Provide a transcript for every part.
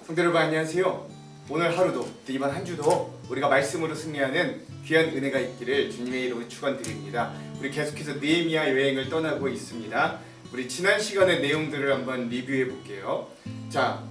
성도 여러분 안녕하세요. 오늘 하루도 또 이번 한 주도 우리가 말씀으로 승리하는 귀한 은혜가 있기를 주님의 이름으로 축원드립니다. 우리 계속해서 느헤미야 여행을 떠나고 있습니다. 우리 지난 시간의 내용들을 한번 리뷰해 볼게요. 자,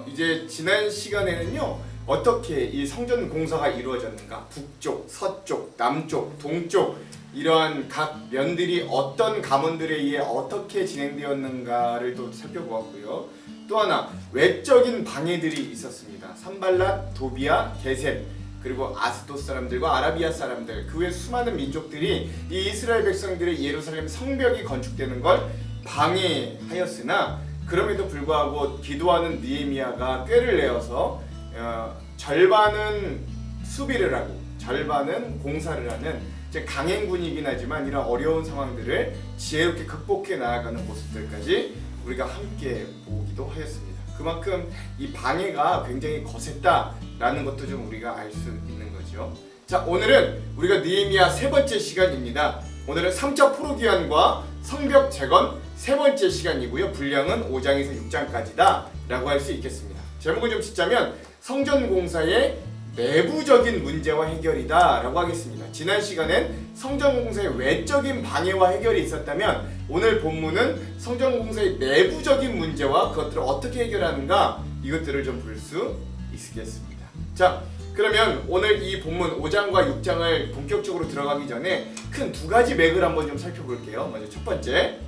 이제 지난 시간에는요 어떻게 이 성전 공사가 이루어졌는가, 북쪽, 서쪽, 남쪽, 동쪽 이러한 각 면들이 어떤 가문들에 의해 어떻게 진행되었는가를 또 살펴보았고요. 또 하나 외적인 방해들이 있었습니다. 산발랏, 도비아, 게셈 그리고 아스돗 사람들과 아라비아 사람들 그 외 수많은 민족들이 이 이스라엘 백성들의 예루살렘 성벽이 건축되는 걸 방해하였으나 그럼에도 불구하고 기도하는 느헤미야가 꾀를 내어서 절반은 수비를 하고 절반은 공사를 하는 강행군이긴 하지만 이런 어려운 상황들을 지혜롭게 극복해 나아가는 모습들까지 우리가 함께 보기도 하였습니다. 그만큼 이 방해가 굉장히 거셌다라는 것도 좀 우리가 알 수 있는 거죠. 자, 오늘은 우리가 느헤미야 세 번째 시간입니다. 오늘은 3차 포로기환과 성벽 재건 세 번째 시간이고요. 분량은 5장에서 6장까지다 라고 할 수 있겠습니다. 제목을 좀 짓자면 성전 공사의 내부적인 문제와 해결이다 라고 하겠습니다. 지난 시간엔 성전 공사의 외적인 방해와 해결이 있었다면 오늘 본문은 성전 공사의 내부적인 문제와 그것들을 어떻게 해결하는가 이것들을 좀 볼 수 있겠습니다. 자, 그러면 오늘 이 본문 5장과 6장을 본격적으로 들어가기 전에 큰 두 가지 맥을 한번 좀 살펴볼게요. 먼저 첫 번째,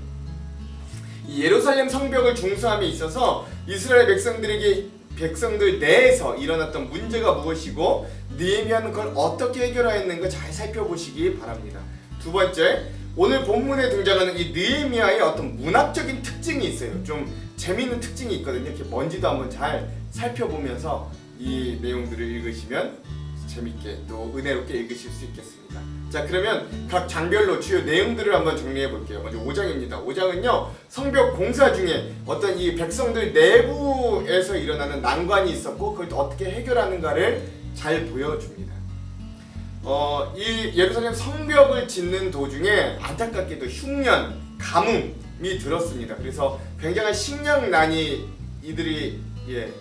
이 예루살렘 성벽을 중수함에 있어서 이스라엘 백성들 내에서 일어났던 문제가 무엇이고 느헤미야는 그걸 어떻게 해결하였는가 잘 살펴보시기 바랍니다. 두 번째, 오늘 본문에 등장하는 이 느헤미야의 어떤 문학적인 특징이 있어요. 좀 재미있는 특징이 있거든요. 이렇게 먼지도 한번 잘 살펴보면서 이 내용들을 읽으시면 재밌게 또 은혜롭게 읽으실 수 있겠습니다. 자, 그러면 각 장별로 주요 내용들을 한번 정리해 볼게요. 먼저 5장입니다. 5장은요 성벽 공사 중에 어떤 이 백성들 내부에서 일어나는 난관이 있었고 그걸 또 어떻게 해결하는가를 잘 보여줍니다. 이 예루살렘 성벽을 짓는 도중에 안타깝게도 흉년, 가뭄이 들었습니다. 그래서 굉장한 식량난이 이들이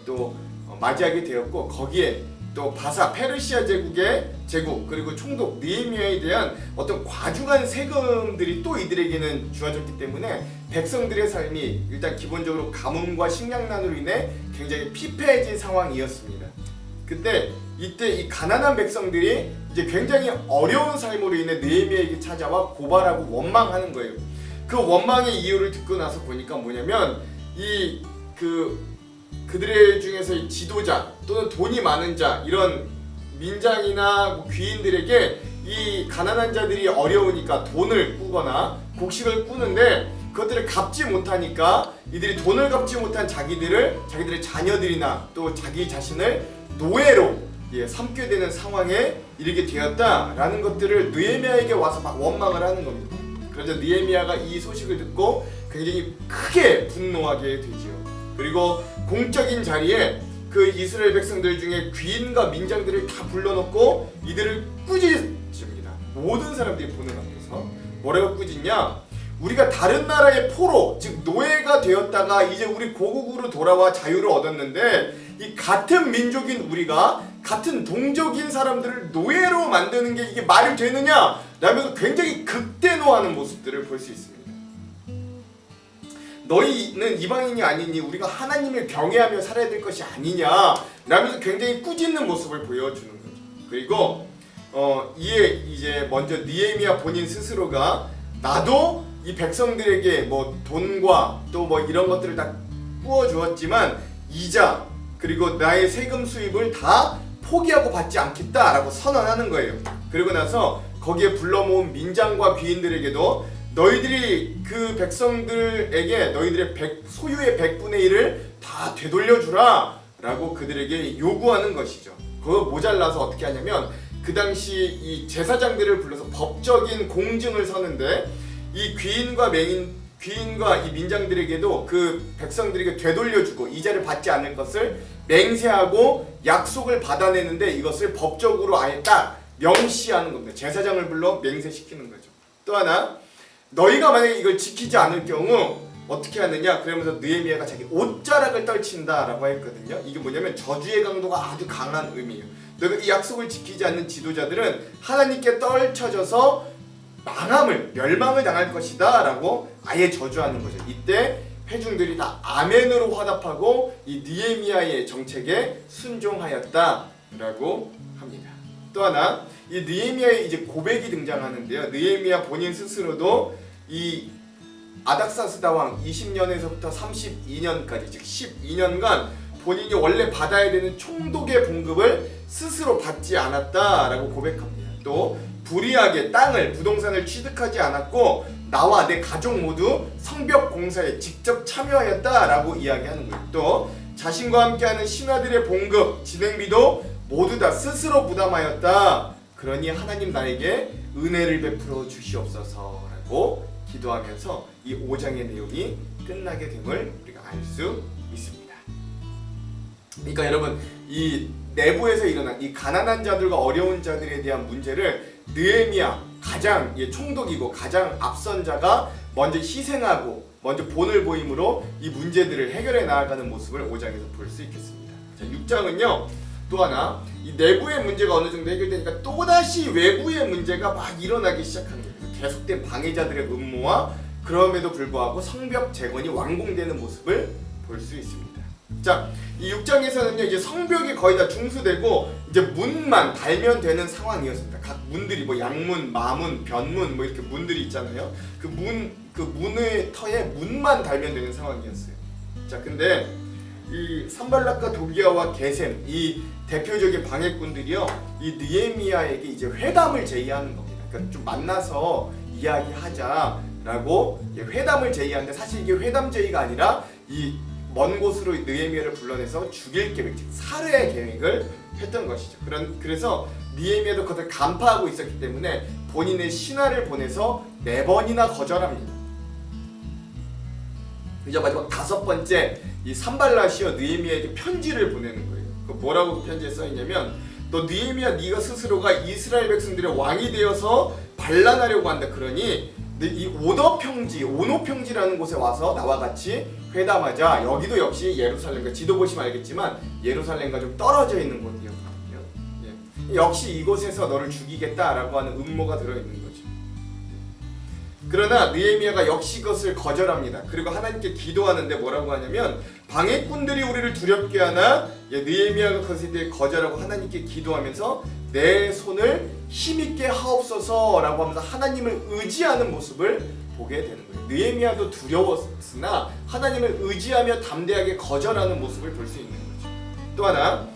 또 맞이하게 되었고 거기에 또 바사 페르시아 제국의 제국 그리고 총독 느헤미야에 대한 어떤 과중한 세금들이 또 이들에게는 주어졌기 때문에 백성들의 삶이 일단 기본적으로 가뭄과 식량난으로 인해 굉장히 피폐해진 상황이었습니다. 이때 이 가난한 백성들이 이제 굉장히 어려운 삶으로 인해 느헤미야에게 찾아와 고발하고 원망하는 거예요. 그 원망의 이유를 듣고 나서 보니까 뭐냐면 그들의 중에서 지도자 또는 돈이 많은 자 이런 민장이나 귀인들에게 이 가난한 자들이 어려우니까 돈을 꾸거나 곡식을 꾸는데 그것들을 갚지 못하니까 이들이 돈을 갚지 못한 자기들의 자녀들이나 또 자기 자신을 노예로 삼게 되는 상황에 이르게 되었다라는 것들을 느헤미야에게 와서 막 원망을 하는 겁니다. 그래서 느헤미야가 이 소식을 듣고 굉장히 크게 분노하게 되지요. 그리고 공적인 자리에 그 이스라엘 백성들 중에 귀인과 민장들을 다 불러놓고 이들을 꾸짖습니다. 모든 사람들이 보는 앞에서 뭐라고 꾸짖냐? 우리가 다른 나라의 포로, 즉 노예가 되었다가 이제 우리 고국으로 돌아와 자유를 얻었는데 이 같은 민족인 우리가 같은 동족인 사람들을 노예로 만드는 게 이게 말이 되느냐? 라면서 굉장히 극대노하는 모습들을 볼 수 있습니다. 너희는 이방인이 아니니 우리가 하나님을 경외하며 살아야 될 것이 아니냐 라면서 굉장히 꾸짖는 모습을 보여주는 거죠. 그리고 이에 이제 먼저 느헤미야 본인 스스로가 나도 이 백성들에게 뭐 돈과 또 뭐 이런 것들을 다 꾸어주었지만 이자 그리고 나의 세금 수입을 다 포기하고 받지 않겠다라고 선언하는 거예요. 그리고 나서 거기에 불러 모은 민장과 귀인들에게도 너희들이 그 백성들에게 너희들의 소유의 100분의 1을 다 되돌려주라 라고 그들에게 요구하는 것이죠. 그거 모자라서 어떻게 하냐면 그 당시 이 제사장들을 불러서 법적인 공증을 서는데 이 귀인과 이 민장들에게도 그 백성들에게 되돌려주고 이자를 받지 않을 것을 맹세하고 약속을 받아내는데 이것을 법적으로 아예 딱 명시하는 겁니다. 제사장을 불러 맹세시키는 거죠. 또 하나, 너희가 만약에 이걸 지키지 않을 경우 어떻게 하느냐? 그러면서 느헤미야가 자기 옷자락을 떨친다라고 했거든요. 이게 뭐냐면 저주의 강도가 아주 강한 의미예요. 너가 이 약속을 지키지 않는 지도자들은 하나님께 떨쳐져서 멸망을 당할 것이다 라고 아예 저주하는 거죠. 이때 회중들이 다 아멘으로 화답하고 이 느헤미야의 정책에 순종하였다라고 합니다. 또 하나, 이 느헤미야의 이제 고백이 등장하는데요. 느헤미야 본인 스스로도 이 아닥사스다 왕 20년에서부터 32년까지 즉 12년간 본인이 원래 받아야 되는 총독의 봉급을 스스로 받지 않았다라고 고백합니다. 또 불의하게 땅을 부동산을 취득하지 않았고 나와 내 가족 모두 성벽 공사에 직접 참여하였다라고 이야기하는 거예요. 또 자신과 함께하는 신하들의 봉급, 진행비도 모두 다 스스로 부담하였다. 그러니 하나님 나에게 은혜를 베풀어 주시옵소서라고 기도하면서 이 5장의 내용이 끝나게 됨을 우리가 알 수 있습니다. 그러니까 여러분, 이 내부에서 일어난 이 가난한 자들과 어려운 자들에 대한 문제를 느헤미야 가장 총독이고 가장 앞선 자가 먼저 희생하고 먼저 본을 보임으로 이 문제들을 해결해 나아가는 모습을 5장에서 볼 수 있겠습니다. 자, 6장은요. 또 하나, 이 내부의 문제가 어느 정도 해결되니까 또다시 외부의 문제가 막 일어나기 시작한 거예요. 계속된 방해자들의 음모와 그럼에도 불구하고 성벽 재건이 완공되는 모습을 볼 수 있습니다. 자, 이 6장에서는요, 이제 성벽이 거의 다 중수되고 이제 문만 달면 되는 상황이었습니다. 각 문들이 뭐 양문, 마문, 변문 뭐 이렇게 문들이 있잖아요. 그 문의 터에 문만 달면 되는 상황이었어요. 자, 근데 이 산발락과 도비아와 게셈 이 대표적인 방해꾼들이요, 이 느헤미야에게 이제 회담을 제의하는 겁니다. 그러니까 좀 만나서 이야기하자라고 회담을 제의하는데 사실 이게 회담 제의가 아니라 이 먼 곳으로 느헤미야를 불러내서 죽일 계획, 즉 살해 계획을 했던 것이죠. 그래서 느헤미야도 그것을 간파하고 있었기 때문에 본인의 신하를 보내서 4번이나 거절합니다. 이제 마지막 5번째 이 산발랏이요 느헤미야에게 편지를 보내는 거예요. 뭐라고 편지에 써있냐면, 너 느헤미야 네가 스스로가 이스라엘 백성들의 왕이 되어서 반란하려고 한다. 그러니 이 오노평지라는 곳에 와서 나와 같이 회담하자. 여기도 역시 예루살렘과 지도 보시면 알겠지만 예루살렘과 좀 떨어져 있는 곳이었거든요. 역시 이곳에서 너를 죽이겠다라고 하는 음모가 들어있는 거죠. 그러나 느헤미야가 역시 그것을 거절합니다. 그리고 하나님께 기도하는데 뭐라고 하냐면, 방해꾼들이 우리를 두렵게 하나 느헤미야가 그것에 대해 거절하고 하나님께 기도하면서 내 손을 힘있게 하옵소서라고 하면서 하나님을 의지하는 모습을 보게 되는 거예요. 느헤미야도 두려웠으나 하나님을 의지하며 담대하게 거절하는 모습을 볼 수 있는 거죠. 또 하나,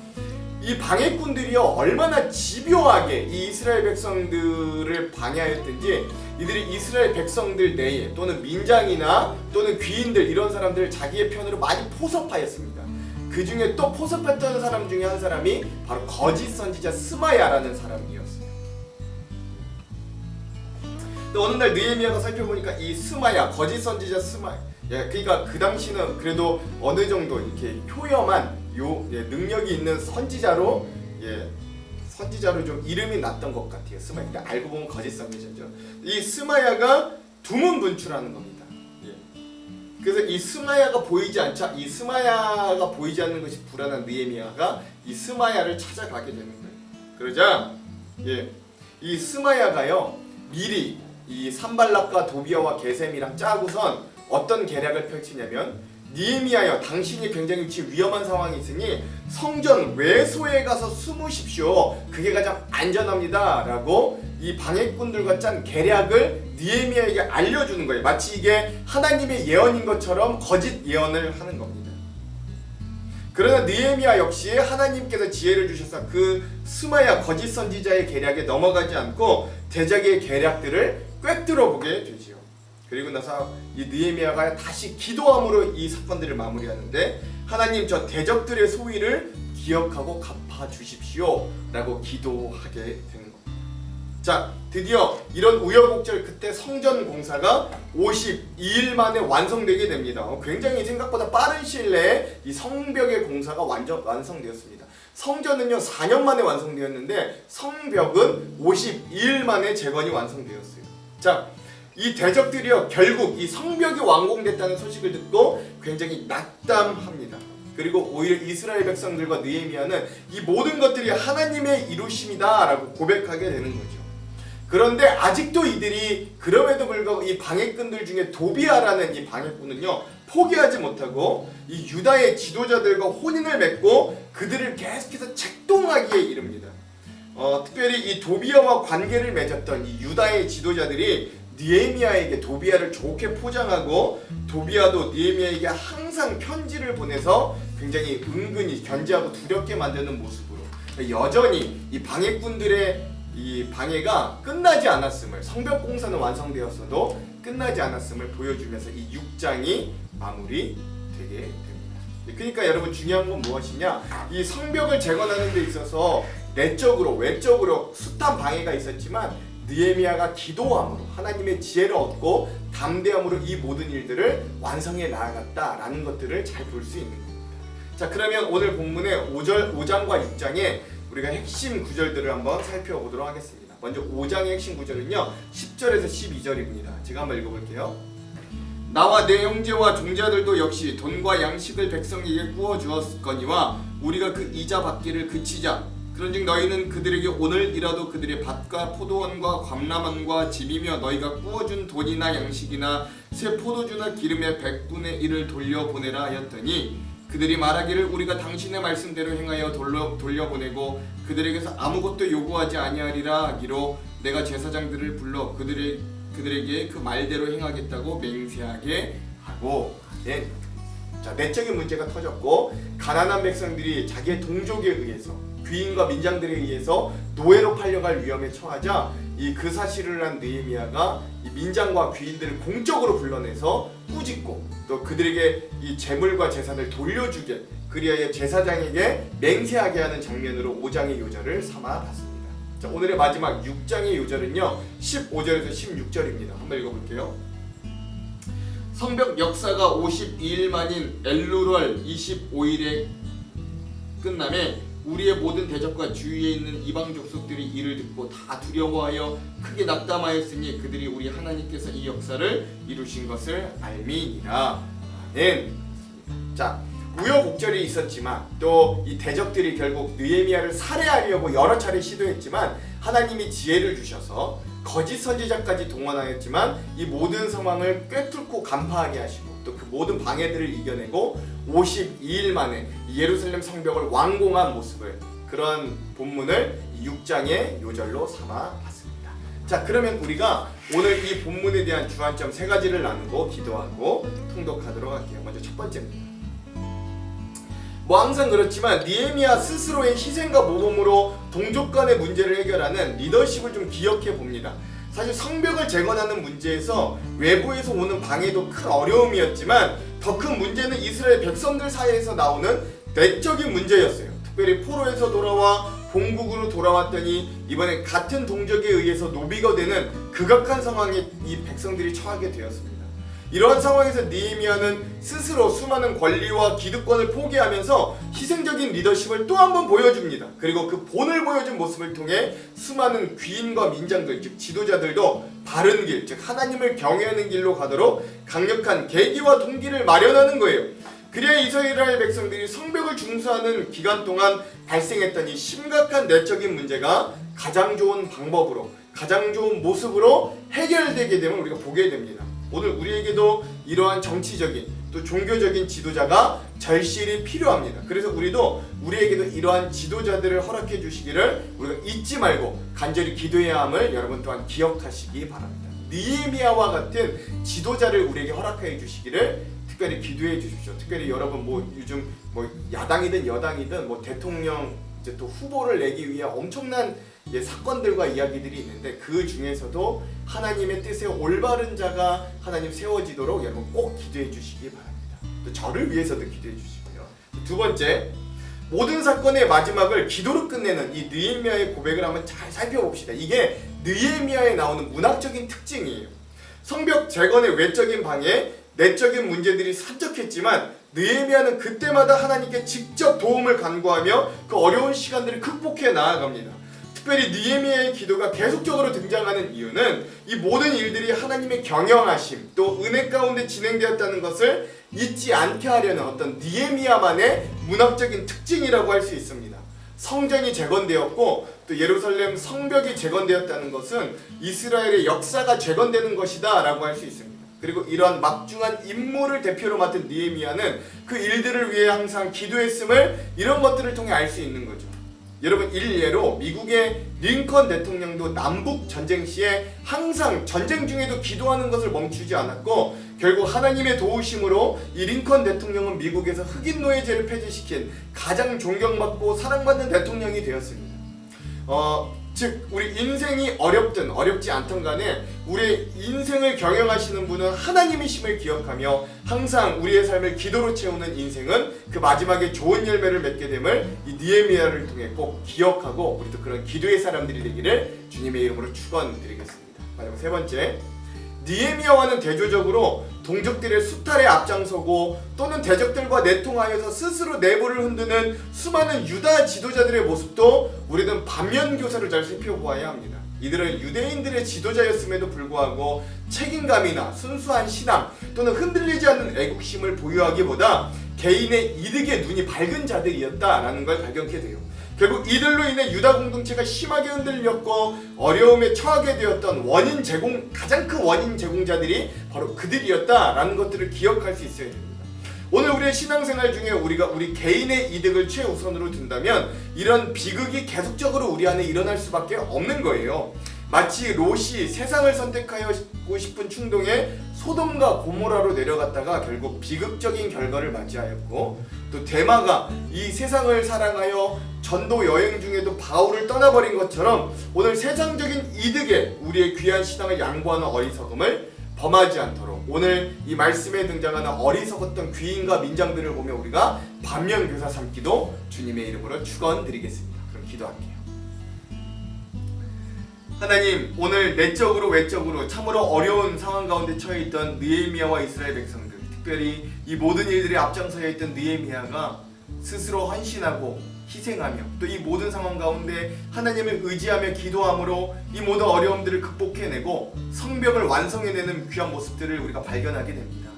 이 방해꾼들이요 얼마나 집요하게 이 이스라엘 백성들을 방해하였든지 이들이 이스라엘 백성들 내에 또는 민장이나 또는 귀인들 이런 사람들을 자기의 편으로 많이 포섭하였습니다. 그 중에 또 포섭했던 사람 중에 한 사람이 바로 거짓 선지자 스마야라는 사람이었어요. 근데 어느 날 느헤미야가 살펴보니까 이 스마야, 거짓 선지자 스마야, 그러니까 그 당시는 그래도 어느 정도 이렇게 효염한 능력이 있는 선지자로 좀 이름이 났던 것 같아요. 스마야. 근데 알고 보면 거짓 선지자죠. 이 스마야가 두문분출하는 겁니다. 그래서 이 스마야가 보이지 않자, 이 스마야가 보이지 않는 것이 불안한 느헤미야가 이 스마야를 찾아가게 되는 거예요. 그러자 이 스마야가요 미리 이 산발락과 도비아와 게셈이랑 짜고선 어떤 계략을 펼치냐면, 느헤미야여 당신이 굉장히 위험한 상황이 있으니 성전 외소에 가서 숨으십시오. 그게 가장 안전합니다 라고 이 방해꾼들과 짠 계략을 느헤미야에게 알려주는 거예요. 마치 이게 하나님의 예언인 것처럼 거짓 예언을 하는 겁니다. 그러나 느헤미야 역시 하나님께서 지혜를 주셔서 그 스마야 거짓 선지자의 계략에 넘어가지 않고 대적의 계략들을 꿰뚫어 보게 되지요. 그리고 나서 이 느헤미야가 다시 기도함으로 이 사건들을 마무리하는데, 하나님 저 대적들의 소위를 기억하고 갚아 주십시오 라고 기도하게 되는 겁니다. 자, 드디어 이런 우여곡절 끝에 성전 공사가 52일 만에 완성되게 됩니다. 굉장히 생각보다 빠른 시일 내에 이 성벽의 공사가 완성되었습니다. 성전은요 4년 만에 완성되었는데 성벽은 52일 만에 재건이 완성되었어요. 자, 이 대적들이요 결국 이 성벽이 완공됐다는 소식을 듣고 굉장히 낙담합니다. 그리고 오히려 이스라엘 백성들과 느헤미야는 이 모든 것들이 하나님의 이루심이다 라고 고백하게 되는 거죠. 그런데 아직도 이들이 그럼에도 불구하고 이 방해꾼들 중에 도비아라는 이 방해꾼은요 포기하지 못하고 이 유다의 지도자들과 혼인을 맺고 그들을 계속해서 책동하기에 이릅니다. 특별히 이 도비아와 관계를 맺었던 이 유다의 지도자들이 느헤미야에게 도비아를 좋게 포장하고 도비아도 느헤미야에게 항상 편지를 보내서 굉장히 은근히 견제하고 두렵게 만드는 모습으로 여전히 이 방해꾼들의 이 방해가 끝나지 않았음을, 성벽 공사는 완성되었어도 끝나지 않았음을 보여주면서 이 6장이 마무리되게 됩니다. 그러니까 여러분 중요한 건 무엇이냐? 이 성벽을 재건하는 데 있어서 내적으로 외적으로 숱한 방해가 있었지만 느헤미야가 기도함으로 하나님의 지혜를 얻고 담대함으로 이 모든 일들을 완성해 나아갔다라는 것들을 잘 볼 수 있는 겁니다. 자, 그러면 오늘 본문의 5장과 6장의 우리가 핵심 구절들을 한번 살펴보도록 하겠습니다. 먼저 5장의 핵심 구절은요 10절에서 12절입니다. 제가 한번 읽어볼게요. 나와 내 형제와 종자들도 역시 돈과 양식을 백성에게 구워 주었거니와 우리가 그 이자 받기를 그치자. 그런즉 너희는 그들에게 오늘이라도 그들의 밭과 포도원과 감람원과 집이며 너희가 구워준 돈이나 양식이나 새 포도주나 기름의 100분의 1을 돌려보내라 하였더니 그들이 말하기를 우리가 당신의 말씀대로 행하여 돌려보내고 그들에게서 아무것도 요구하지 아니하리라 하기로 내가 제사장들을 불러 그들에게 그 말대로 행하겠다고 맹세하게 하고. 네. 자, 내적인 문제가 터졌고 가난한 백성들이 자기의 동족에 의해서 귀인과 민장들에 의해서 노예로 팔려갈 위험에 처하자 그 사실을 한 느헤미야가 이 민장과 귀인들을 공적으로 불러내서 꾸짖고 또 그들에게 이 재물과 재산을 돌려주게 그리하여 제사장에게 맹세하게 하는 장면으로 5장의 요절을 삼아봤습니다. 자, 오늘의 마지막 6장의 요절은요 15절에서 16절입니다. 한번 읽어볼게요. 성벽 역사가 52일 만인 엘루럴 25일에 끝남에 우리의 모든 대적과 주위에 있는 이방 족속들이 이를 듣고 다 두려워하여 크게 낙담하였으니 그들이 우리 하나님께서 이 역사를 이루신 것을 알미니라. 아멘. 자, 우여곡절이 있었지만 또 이 대적들이 결국 느헤미야를 살해하려고 여러 차례 시도했지만 하나님이 지혜를 주셔서 거짓 선지자까지 동원하였지만 이 모든 상황을 꿰뚫고 간파하게 하시고 또 그 모든 방해들을 이겨내고 52일 만에 예루살렘 성벽을 완공한 모습을 그런 본문을 6장의 요절로 삼아봤습니다. 자, 그러면 우리가 오늘 이 본문에 대한 주안점 3가지를 나누고 기도하고 통독하도록 할게요. 먼저 첫 번째입니다. 항상 그렇지만 느헤미야 스스로의 희생과 모범으로 동족 간의 문제를 해결하는 리더십을 좀 기억해 봅니다. 사실 성벽을 재건하는 문제에서 외부에서 오는 방해도 큰 어려움이었지만 더 큰 문제는 이스라엘 백성들 사이에서 나오는 내적인 문제였어요. 특별히 포로에서 돌아와 본국으로 돌아왔더니 이번에 같은 동족에 의해서 노비가 되는 극악한 상황에 이 백성들이 처하게 되었습니다. 이러한 상황에서 느헤미야는 스스로 수많은 권리와 기득권을 포기하면서 희생적인 리더십을 또 한 번 보여줍니다. 그리고 그 본을 보여준 모습을 통해 수많은 귀인과 민장들, 즉 지도자들도 바른 길, 즉 하나님을 경외하는 길로 가도록 강력한 계기와 동기를 마련하는 거예요. 그래야 이스라엘 백성들이 성벽을 중수하는 기간 동안 발생했던 이 심각한 내적인 문제가 가장 좋은 방법으로, 가장 좋은 모습으로 해결되게 되면 우리가 보게 됩니다. 오늘 우리에게도 이러한 정치적인 또 종교적인 지도자가 절실히 필요합니다. 그래서 우리에게도 이러한 지도자들을 허락해 주시기를 우리가 잊지 말고 간절히 기도해야 함을 여러분 또한 기억하시기 바랍니다. 느헤미야와 같은 지도자를 우리에게 허락해 주시기를 특별히 기도해 주십시오. 특별히 여러분 요즘 야당이든 여당이든 대통령 이제 또 후보를 내기 위해 엄청난 사건들과 이야기들이 있는데 그 중에서도 하나님의 뜻에 올바른 자가 하나님 세워지도록 여러분 꼭 기도해 주시기 바랍니다. 또 저를 위해서도 기도해 주시고요. 두 번째, 모든 사건의 마지막을 기도로 끝내는 이 느헤미야의 고백을 한번 잘 살펴봅시다. 이게 느헤미야에 나오는 문학적인 특징이에요. 성벽 재건의 외적인 방해, 내적인 문제들이 산적했지만 느헤미야는 그때마다 하나님께 직접 도움을 간구하며 그 어려운 시간들을 극복해 나아갑니다. 특별히 느헤미야의 기도가 계속적으로 등장하는 이유는 이 모든 일들이 하나님의 경영하심 또 은혜 가운데 진행되었다는 것을 잊지 않게 하려는 어떤 느헤미야만의 문학적인 특징이라고 할 수 있습니다. 성전이 재건되었고 또 예루살렘 성벽이 재건되었다는 것은 이스라엘의 역사가 재건되는 것이다 라고 할 수 있습니다. 그리고 이러한 막중한 임무를 대표로 맡은 느헤미야는 그 일들을 위해 항상 기도했음을 이런 것들을 통해 알 수 있는 거죠. 여러분, 일례로 미국의 링컨 대통령도 남북 전쟁 시에 항상 전쟁 중에도 기도하는 것을 멈추지 않았고 결국 하나님의 도우심으로 이 링컨 대통령은 미국에서 흑인 노예제를 폐지시킨 가장 존경받고 사랑받는 대통령이 되었습니다. 즉 우리 인생이 어렵든 어렵지 않든 간에 우리의 인생을 경영하시는 분은 하나님이심을 기억하며 항상 우리의 삶을 기도로 채우는 인생은 그 마지막에 좋은 열매를 맺게 됨을 이 느헤미야를 통해 꼭 기억하고 우리도 그런 기도의 사람들이 되기를 주님의 이름으로 축원드리겠습니다. 마지막 세 번째, 느헤미야와는 대조적으로 동족들의 수탈에 앞장서고 또는 대적들과 내통하여서 스스로 내부를 흔드는 수많은 유다 지도자들의 모습도 우리는 반면교사로 잘 살펴보아야 합니다. 이들은 유대인들의 지도자였음에도 불구하고 책임감이나 순수한 신앙 또는 흔들리지 않는 애국심을 보유하기보다 개인의 이득에 눈이 밝은 자들이었다라는 걸 발견하게 돼요. 결국 이들로 인해 유다 공동체가 심하게 흔들렸고 어려움에 처하게 되었던 가장 큰 원인 제공자들이 바로 그들이었다라는 것들을 기억할 수 있어야 됩니다. 오늘 우리의 신앙생활 중에 우리가 우리 개인의 이득을 최우선으로 둔다면 이런 비극이 계속적으로 우리 안에 일어날 수밖에 없는 거예요. 마치 롯이 세상을 선택하고 싶은 충동에 소돔과 고모라로 내려갔다가 결국 비극적인 결과를 맞이하였고, 또 데마가 이 세상을 사랑하여 전도 여행 중에도 바울을 떠나버린 것처럼 오늘 세상적인 이득에 우리의 귀한 신앙을 양보하는 어리석음을 범하지 않도록 오늘 이 말씀에 등장하는 어리석었던 귀인과 민장들을 보며 우리가 반면교사 삼기도 주님의 이름으로 축원드리겠습니다. 그럼 기도할게요. 하나님, 오늘 내적으로 외적으로 참으로 어려운 상황 가운데 처해 있던 느헤미야와 이스라엘 백성들, 특별히 이 모든 일들이 앞장서야 있던 느헤미야가 스스로 헌신하고 희생하며 또 이 모든 상황 가운데 하나님을 의지하며 기도함으로 이 모든 어려움들을 극복해내고 성벽을 완성해내는 귀한 모습들을 우리가 발견하게 됩니다.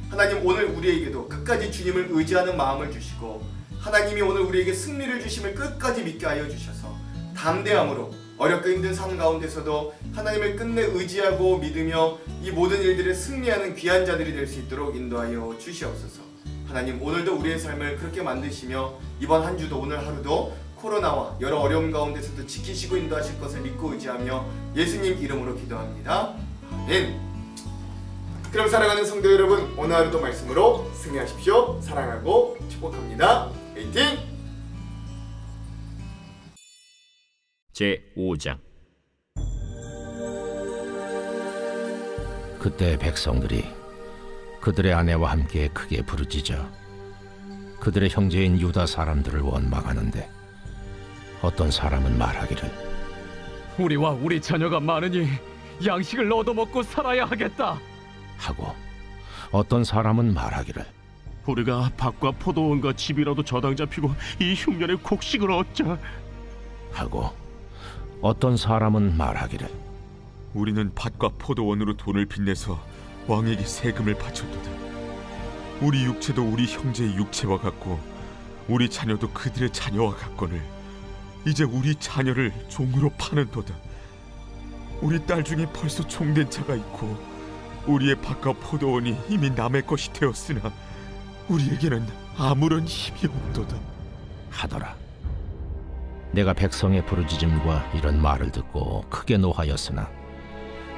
하나님, 오늘 우리에게도 끝까지 주님을 의지하는 마음을 주시고 하나님이 오늘 우리에게 승리를 주심을 끝까지 믿게 하여 주셔서 담대함으로 어렵고 힘든 삶 가운데서도 하나님을 끝내 의지하고 믿으며 이 모든 일들에 승리하는 귀한 자들이 될 수 있도록 인도하여 주시옵소서. 하나님, 오늘도 우리의 삶을 그렇게 만드시며 이번 한 주도 오늘 하루도 코로나와 여러 어려움 가운데서도 지키시고 인도하실 것을 믿고 의지하며 예수님 이름으로 기도합니다. 아멘. 그럼 사랑하는 성도 여러분, 오늘 하루도 말씀으로 승리하십시오. 사랑하고 축복합니다. 화이팅! 제5장. 그때 백성들이 그들의 아내와 함께 크게 부르짖어 그들의 형제인 유다 사람들을 원망하는데 어떤 사람은 말하기를 우리와 우리 자녀가 많으니 양식을 얻어먹고 살아야 하겠다 하고 어떤 사람은 말하기를 우리가 밭과 포도원과 집이라도 저당 잡히고 이 흉년에 곡식을 얻자 하고 어떤 사람은 말하기를 우리는 밭과 포도원으로 돈을 빚내서 왕에게 세금을 바쳤도다. 우리 육체도 우리 형제의 육체와 같고 우리 자녀도 그들의 자녀와 같거늘 이제 우리 자녀를 종으로 파는도다. 우리 딸 중에 벌써 종된 자가 있고 우리의 밭과 포도원이 이미 남의 것이 되었으나 우리에게는 아무런 힘이 없도다 하더라. 내가 백성의 부르짖음과 이런 말을 듣고 크게 노하였으나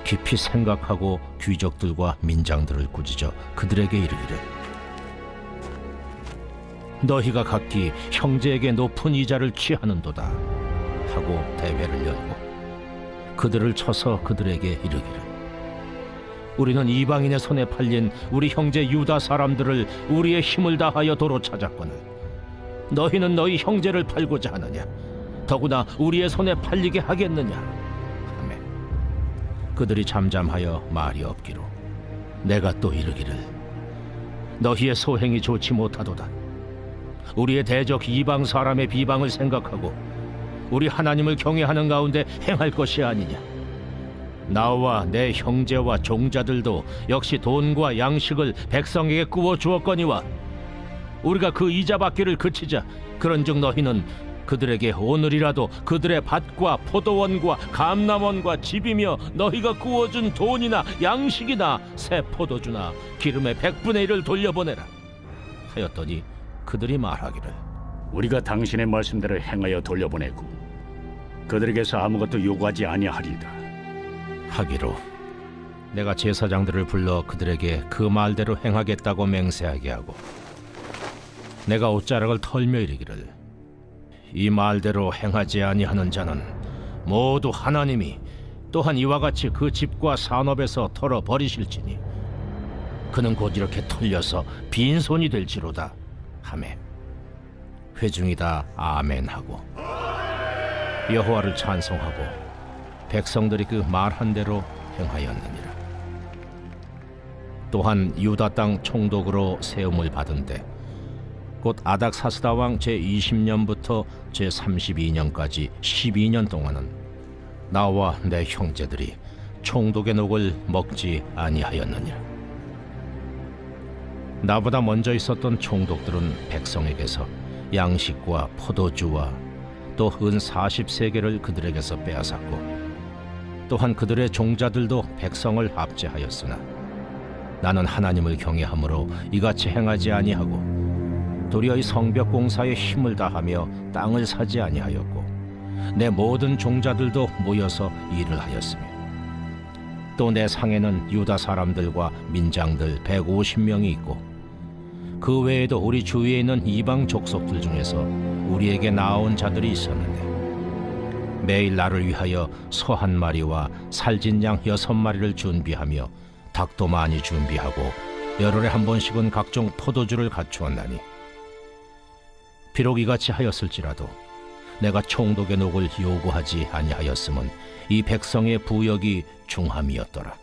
깊이 생각하고 귀족들과 민장들을 꾸짖어 그들에게 이르기를 너희가 각기 형제에게 높은 이자를 취하는도다 하고 대회를 열고 그들을 쳐서 그들에게 이르기를 우리는 이방인의 손에 팔린 우리 형제 유다 사람들을 우리의 힘을 다하여 도로 찾았거늘 너희는 너희 형제를 팔고자 하느냐 더구나 우리의 손에 팔리게 하겠느냐 그들이 잠잠하여 말이 없기로 내가 또 이르기를 너희의 소행이 좋지 못하도다. 우리의 대적 이방 사람의 비방을 생각하고 우리 하나님을 경외하는 가운데 행할 것이 아니냐. 나와 내 형제와 종자들도 역시 돈과 양식을 백성에게 꾸어 주었거니와 우리가 그 이자 받기를 그치자. 그런즉 너희는 그들에게 오늘이라도 그들의 밭과 포도원과 감람원과 집이며 너희가 구워준 돈이나 양식이나 새 포도주나 기름의 100분의 1을 돌려보내라 하였더니 그들이 말하기를 우리가 당신의 말씀대로 행하여 돌려보내고 그들에게서 아무것도 요구하지 아니하리이다. 하기로 내가 제사장들을 불러 그들에게 그 말대로 행하겠다고 맹세하게 하고 내가 옷자락을 털며 이르기를 이 말대로 행하지 아니하는 자는 모두 하나님이 또한 이와 같이 그 집과 산업에서 털어 버리실지니 그는 곧 이렇게 털려서 빈손이 될지로다 하매 회중이 다 아멘하고 여호와를 찬송하고 백성들이 그 말한 대로 행하였느니라. 또한 유다 땅 총독으로 세움을 받은데 곧 아닥사스다 왕 제20년부터 제32년까지 12년 동안은 나와 내 형제들이 총독의 녹을 먹지 아니하였느니라. 나보다 먼저 있었던 총독들은 백성에게서 양식과 포도주와 또 은 40세겔을 그들에게서 빼앗았고 또한 그들의 종자들도 백성을 압제하였으나 나는 하나님을 경외함으로 이같이 행하지 아니하고 도리어 이 성벽 공사에 힘을 다하며 땅을 사지 아니하였고 내 모든 종자들도 모여서 일을 하였으며 또 내 상에는 유다 사람들과 민장들 150명이 있고 그 외에도 우리 주위에 있는 이방 족속들 중에서 우리에게 나온 자들이 있었는데 매일 나를 위하여 소 1마리와 살진 양 6마리를 준비하며 닭도 많이 준비하고 열흘에 한 번씩은 각종 포도주를 갖추었나니 비록 이같이 하였을지라도 내가 총독의 녹을 요구하지 아니하였음은 이 백성의 부역이 중함이었더라.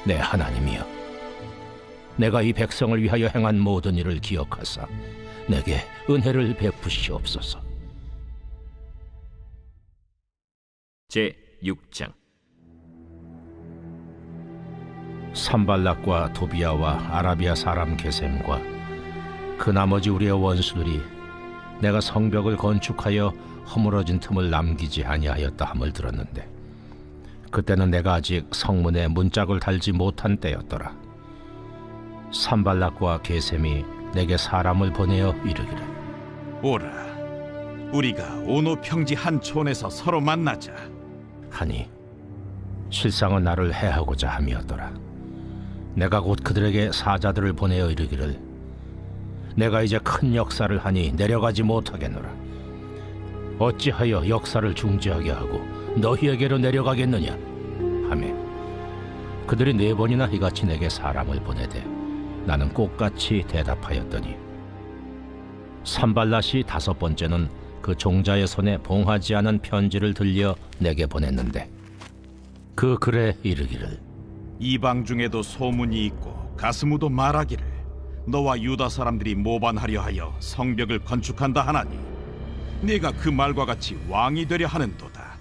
내 하나님이여, 내가 이 백성을 위하여 행한 모든 일을 기억하사 내게 은혜를 베푸시옵소서. 제6장 산발락과 도비아와 아라비아 사람 게셈과 그 나머지 우리의 원수들이 내가 성벽을 건축하여 허물어진 틈을 남기지 아니하였다 함을 들었는데 그때는 내가 아직 성문에 문짝을 달지 못한 때였더라. 산발락과 게셈이 내게 사람을 보내어 이르기를 오라, 우리가 오노 평지 한 촌에서 서로 만나자 하니 실상은 나를 해하고자 함이었더라. 내가 곧 그들에게 사자들을 보내어 이르기를 내가 이제 큰 역사를 하니 내려가지 못하겠노라. 어찌하여 역사를 중지하게 하고 너희에게로 내려가겠느냐 하매 그들이 4번이나 이같이 내게 사람을 보내되 나는 똑같이 대답하였더니 산발랏이 5번째는 그 종자의 손에 봉하지 않은 편지를 들려 내게 보냈는데 그 글에 이르기를 이방 중에도 소문이 있고 가스무도 말하기를 너와 유다 사람들이 모반하려 하여 성벽을 건축한다 하나니 네가 그 말과 같이 왕이 되려 하는도다.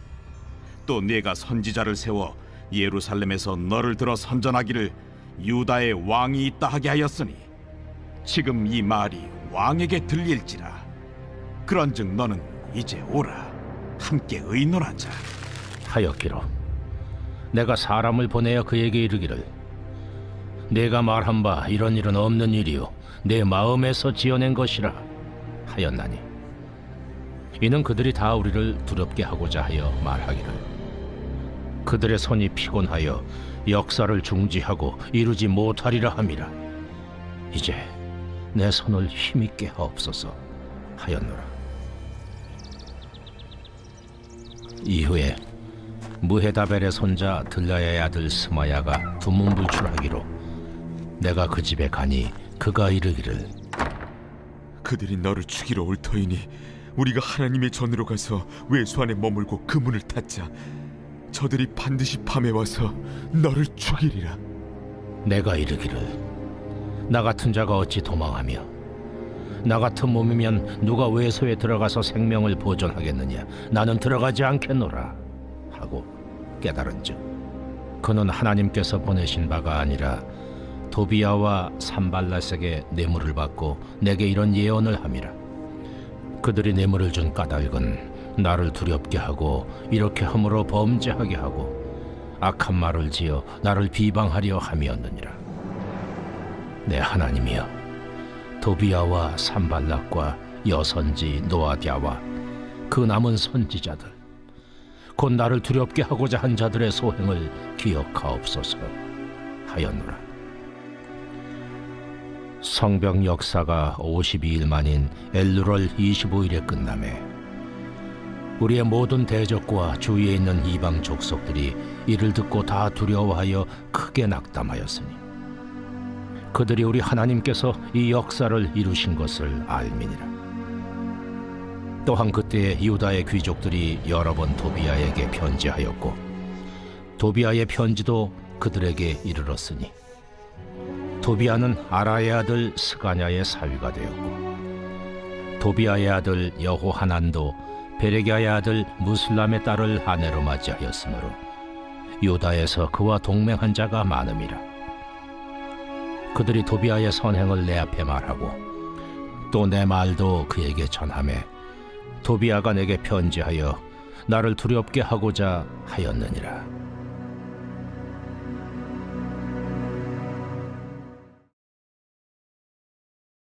또 네가 선지자를 세워 예루살렘에서 너를 들어 선전하기를 유다의 왕이 있다 하게 하였으니 지금 이 말이 왕에게 들릴지라. 그런즉 너는 이제 오라, 함께 의논하자 하였기로 내가 사람을 보내어 그에게 이르기를 내가 말한 바 이런 일은 없는 일이요 내 마음에서 지어낸 것이라 하였나니 이는 그들이 다 우리를 두렵게 하고자 하여 말하기를 그들의 손이 피곤하여 역사를 중지하고 이루지 못하리라 함이라. 이제 내 손을 힘있게 하옵소서 하였노라. 이후에 무헤다벨의 손자 들라야의 아들 스마야가 두문불출하기로 내가 그 집에 가니 그가 이르기를 그들이 너를 죽이러 올 터이니 우리가 하나님의 전으로 가서 외수 안에 머물고 그 문을 닫자. 저들이 반드시 밤에 와서 너를 죽이리라. 내가 이르기를 나 같은 자가 어찌 도망하며 나 같은 몸이면 누가 외소에 들어가서 생명을 보존하겠느냐? 나는 들어가지 않겠노라 하고 깨달은즉 그는 하나님께서 보내신 바가 아니라 도비아와 산발랏에게 뇌물을 받고 내게 이런 예언을 함이라. 그들이 뇌물을 준 까닭은 나를 두렵게 하고 이렇게 함으로 범죄하게 하고 악한 말을 지어 나를 비방하려 함이었느니라. 내 하나님이여, 도비아와 산발락과 여선지 노아디아와 그 남은 선지자들 곧 나를 두렵게 하고자 한 자들의 소행을 기억하옵소서 하였노라. 성벽 역사가 52일 만인 엘루럴 25일에 끝나매 우리의 모든 대적과 주위에 있는 이방 족속들이 이를 듣고 다 두려워하여 크게 낙담하였으니 그들이 우리 하나님께서 이 역사를 이루신 것을 알미니라. 또한 그때 유다의 귀족들이 여러 번 도비아에게 편지하였고 도비아의 편지도 그들에게 이르렀으니 도비아는 아라의 아들 스가냐의 사위가 되었고 도비아의 아들 여호하난도 베레기아의 아들 무슬람의 딸을 아내로 맞이하였으므로 유다에서 그와 동맹한 자가 많음이라. 그들이 도비아의 선행을 내 앞에 말하고 또 내 말도 그에게 전하매 도비아가 내게 편지하여 나를 두렵게 하고자 하였느니라.